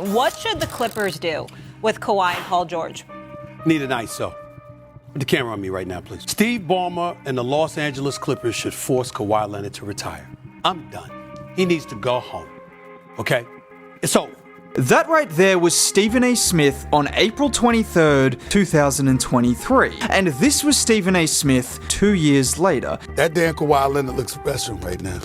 What should the Clippers do with Kawhi and Paul George? Need an ISO. Put the camera on me right now, please. Steve Ballmer and the Los Angeles Clippers should force Kawhi Leonard to retire. I'm done. He needs to go home. Okay? It's over. That right there was Stephen A. Smith on April 23rd, 2023. And this was Stephen A. Smith 2 years later. That damn Kawhi Leonard looks special right now.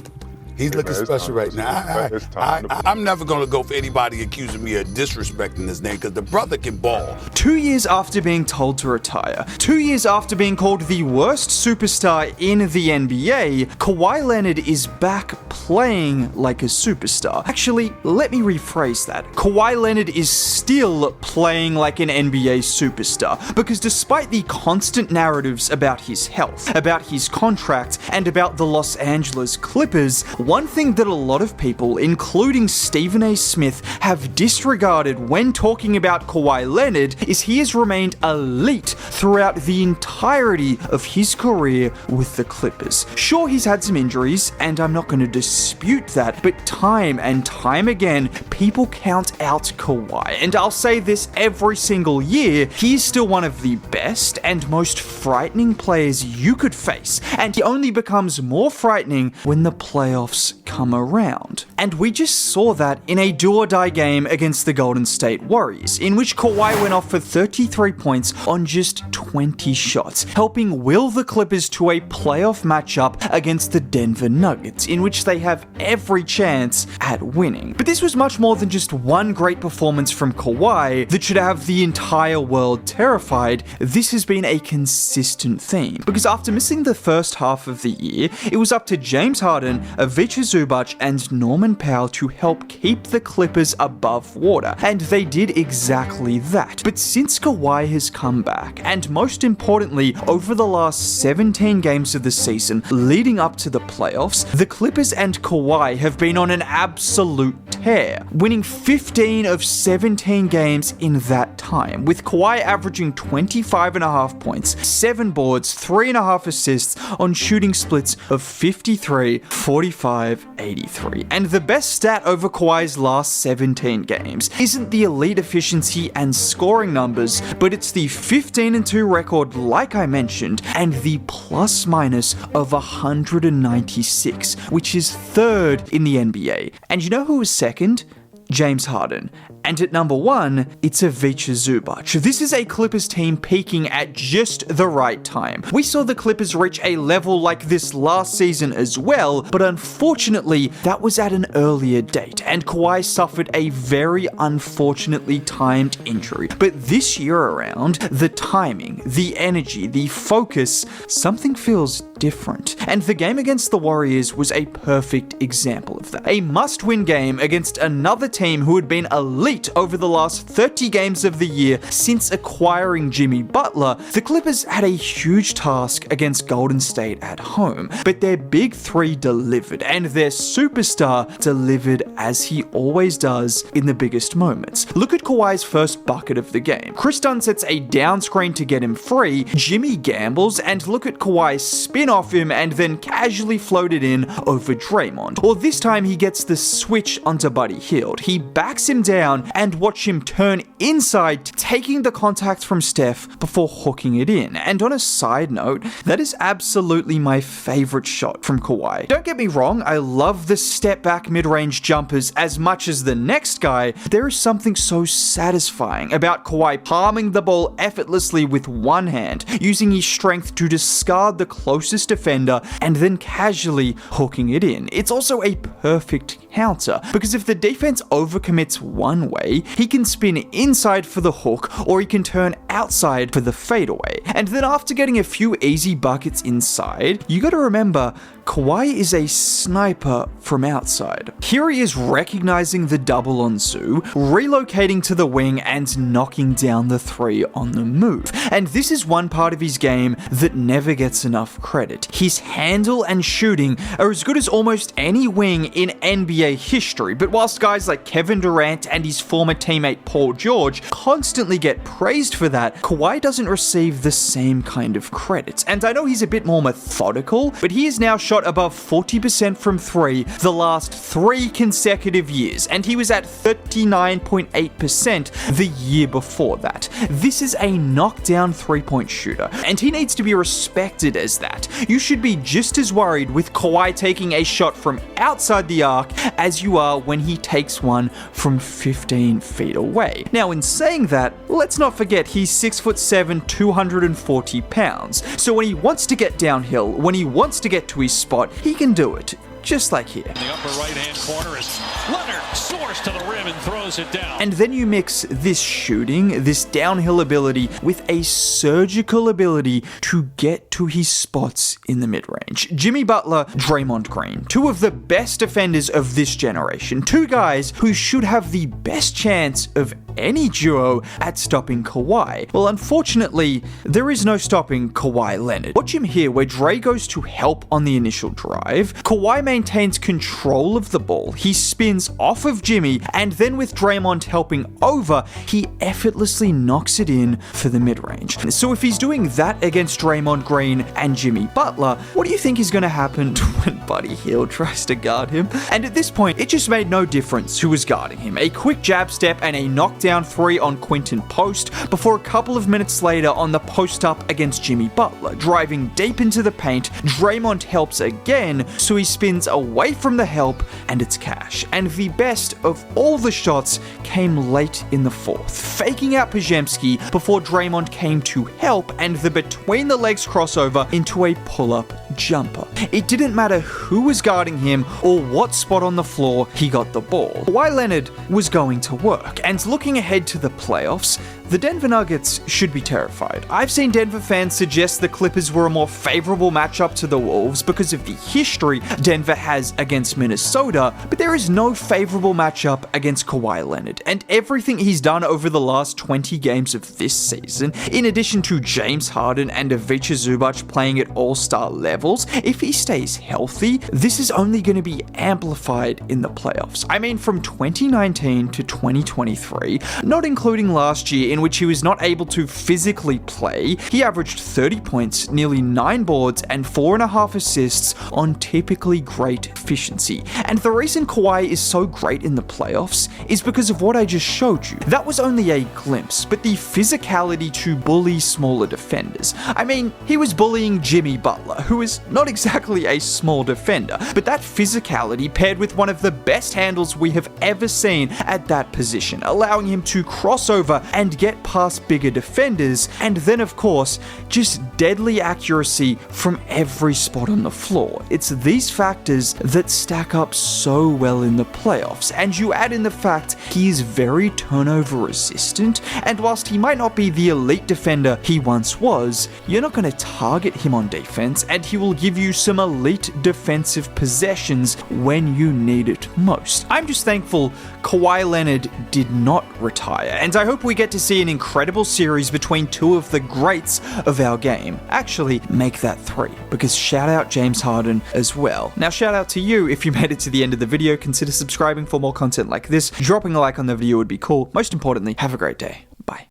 He's looking special right now. I'm never going to go for anybody accusing me of disrespecting his name because the brother can ball. 2 years after being told to retire, 2 years after being called the worst superstar in the NBA, Kawhi Leonard is back playing like a superstar. Actually, let me rephrase that. Kawhi Leonard is still playing like an NBA superstar because despite the constant narratives about his health, about his contract, and about the Los Angeles Clippers, one thing that a lot of people, including Stephen A. Smith, have disregarded when talking about Kawhi Leonard is he has remained elite throughout the entirety of his career with the Clippers. Sure, he's had some injuries, and I'm not going to dispute that, but time and time again, people count out Kawhi. And I'll say this every single year, he is still one of the best and most frightening players you could face, and he only becomes more frightening when the playoffs come around. And we just saw that in a do-or-die game against the Golden State Warriors, in which Kawhi went off for 33 points on just 20 shots, helping will the Clippers to a playoff matchup against the Denver Nuggets, in which they have every chance at winning. But this was much more than just one great performance from Kawhi that should have the entire world terrified. This has been a consistent theme, because after missing the first half of the year, it was up to James Harden, Ivica Zubac, and Norman Powell to help keep the Clippers above water, and they did exactly that. But since Kawhi has come back, and most importantly, over the last 17 games of the season leading up to the playoffs, the Clippers and Kawhi have been on an absolute tear, winning 15 of 17 games in that time, with Kawhi averaging 25.5 points, 7 boards, 3.5 assists on shooting splits of 53, 45, 83. And the best stat over Kawhi's last 17 games isn't the elite efficiency and scoring numbers, but it's the 15-2 record like I mentioned, and the plus-minus of 196, which is third in the NBA. And you know who was second? James Harden. And at number 1, it's Ivica Zubac. This is a Clippers team peaking at just the right time. We saw the Clippers reach a level like this last season as well, but unfortunately, that was at an earlier date, and Kawhi suffered a very unfortunately timed injury. But this year around, the timing, the energy, the focus, something feels different. And the game against the Warriors was a perfect example of that. A must-win game against another team who had been elite over the last 30 games of the year since acquiring Jimmy Butler. The Clippers had a huge task against Golden State at home, but their big three delivered, and their superstar delivered as he always does in the biggest moments. Look at Kawhi's first bucket of the game. Chris Dunn sets a down screen to get him free, Jimmy gambles, and look at Kawhi spin off him and then casually float it in over Draymond. Or this time he gets the switch onto Buddy Hield. He backs him down and watch him turn inside, taking the contact from Steph before hooking it in. And on a side note, that is absolutely my favorite shot from Kawhi. Don't get me wrong, I love the step back mid-range jumpers as much as the next guy. There is something so satisfying about Kawhi palming the ball effortlessly with one hand, using his strength to discard the closest defender and then casually hooking it in. It's also a perfect counter, because if the defense overcommits one way, he can spin inside for the hook, or he can turn outside for the fadeaway. And then after getting a few easy buckets inside, you gotta remember, Kawhi is a sniper from outside. Here he is recognizing the double on Zoo, relocating to the wing and knocking down the three on the move. And this is one part of his game that never gets enough credit. His handle and shooting are as good as almost any wing in NBA history, but whilst guys like Kevin Durant and his former teammate Paul George constantly get praised for that, Kawhi doesn't receive the same kind of credit. And I know he's a bit more methodical, but he is now showing shot above 40% from 3 the last 3 consecutive years, and he was at 39.8% the year before that. This is a knockdown 3-point shooter, and he needs to be respected as that. You should be just as worried with Kawhi taking a shot from outside the arc as you are when he takes one from 15 feet away. Now, in saying that, let's not forget he's 6'7", 240 pounds. So when he wants to get downhill, when he wants to get to his spot, he can do it. Just like here. In the upper right-hand corner is Leonard, soars to the rim and throws it down. And then you mix this shooting, this downhill ability, with a surgical ability to get to his spots in the mid-range. Jimmy Butler, Draymond Green, 2 of the best defenders of this generation, 2 guys who should have the best chance of any duo at stopping Kawhi. Well, unfortunately, there is no stopping Kawhi Leonard. Watch him here where Dre goes to help on the initial drive. Kawhi maintains control of the ball. He spins off of Jimmy, and then with Draymond helping over, he effortlessly knocks it in for the mid-range. So if he's doing that against Draymond Green and Jimmy Butler, what do you think is going to happen when Buddy Hield tries to guard him? And at this point, it just made no difference who was guarding him. A quick jab step and a knockdown 3 on Quinton post, before a couple of minutes later on the post up against Jimmy Butler. Driving deep into the paint, Draymond helps again, so he spins away from the help, and it's cash. And the best of all the shots came late in the 4th, faking out Pajemski before Draymond came to help, and the between the legs crossover into a pull-up jumper. It didn't matter who was guarding him or what spot on the floor he got the ball. Kawhi Leonard was going to work, and looking ahead to the playoffs, the Denver Nuggets should be terrified. I've seen Denver fans suggest the Clippers were a more favorable matchup to the Wolves because of the history Denver has against Minnesota, but there is no favorable matchup against Kawhi Leonard, and everything he's done over the last 20 games of this season, in addition to James Harden and Ivica Zubac playing at all-star levels, if he stays healthy, this is only going to be amplified in the playoffs. I mean, from 2019 to 2023, not including last year in which he was not able to physically play, he averaged 30 points, nearly 9 boards, and 4.5 assists on typically great efficiency. And the reason Kawhi is so great in the playoffs is because of what I just showed you. That was only a glimpse, but the physicality to bully smaller defenders. I mean, he was bullying Jimmy Butler, who is not exactly a small defender, but that physicality paired with one of the best handles we have ever seen at that position, allowing him to cross over and get past bigger defenders, and then of course, just deadly accuracy from every spot on the floor. It's these factors that stack up so well in the playoffs, and you add in the fact he is very turnover resistant, and whilst he might not be the elite defender he once was, you're not going to target him on defense, and he will give you some elite defensive possessions when you need it most. I'm just thankful Kawhi Leonard did not retire, and I hope we get to see an incredible series between 2 of the greats of our game. Actually, make that 3, because shout out James Harden as well. Now shout out to you if you made it to the end of the video. Consider subscribing for more content like this. Dropping a like on the video would be cool. Most importantly, have a great day.